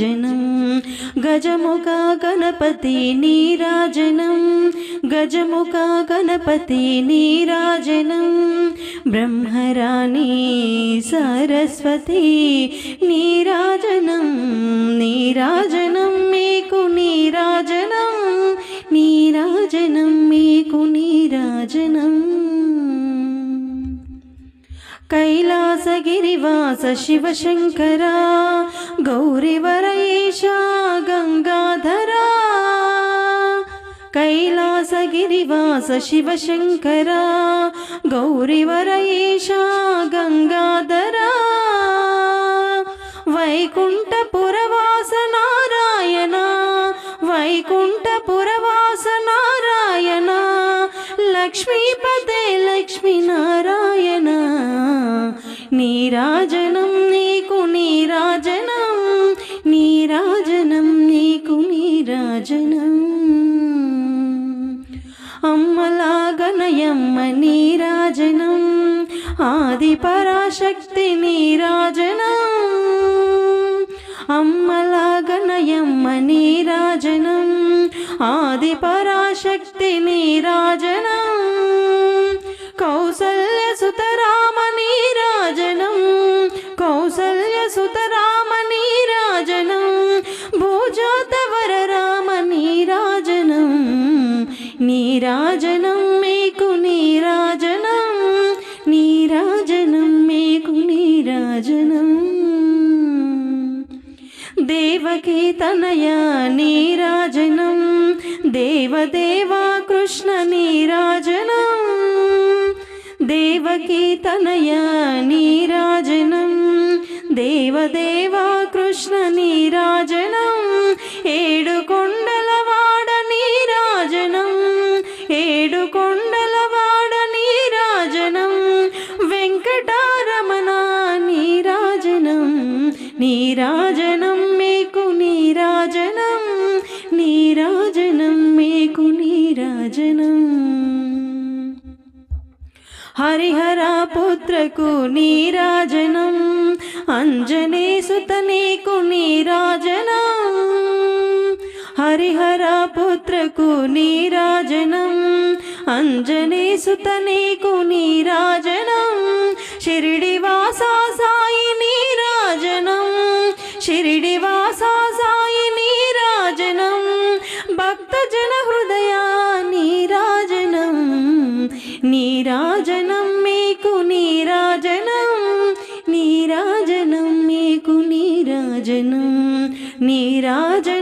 నీరాజనం గజముఖ గణపతి నీరాజనం గజముఖ గణపతి నీరాజనం బ్రహ్మరాణి సరస్వతి నీరాజనం నీరాజనం మీకు నీరాజనం నీరాజనం మీకు నీరాజనం కైలాసగిరివాస శివశంకర గౌరీవరయేశ గంగాధర కైలాసగిరివాస శివశంకర గౌరీవరయేశ గంగాధర వైకుంఠపురవాస నారాయణ వైకుంఠపురవాస నారాయణ లక్ష్మీపదే లక్ష్మీనారాయణ నీరాజనం నీకు నీరాజనం నీరాజనం నీకు నీరాజనం అమ్మలాగనయమ్మ నీరాజనం ఆది పరాశక్తి నీరాజనం అమ్మలాగనయమ్మ నీరాజనం ఆది పరాశక్తి నీరాజనం కౌసల్య సుతరామ నీరాజనం కౌసల్య సుతరామ నీరాజనం భూజాతవర రామ నీరాజనం నీరాజనం మీకు నీరాజనం నీరాజనం మీకు నీరాజనం దేవకీ తనయ నీరాజనం దేవదేవా కృష్ణ నీరాజనం దేవకీ తనయ నీరాజనం దేవదేవా కృష్ణ నీరాజనం ఏడు కొండలవాడ నీరాజనం ఏడు కొండలవాడ నీరాజనం వెంకటారమణ నీరాజనం నీరాజనం మీకు నీరాజనం నీరాజనం మీకు నీరాజనం హరిహర పుత్రకు నీరాజనం అంజనేసుత నీకు నీరాజనం హరిహర పుత్రకు నీరాజనం అంజనేసుత నీకు నీరాజనం షిరిడివాసా సాయి నీరాజనం షిరిడివాసా సాయి నీరాజనం భక్తజన హృదయ నీరాజనం నీరాజనం మీకు నీరాజనం నీరాజనం మీకు నీరాజనం నీరాజనం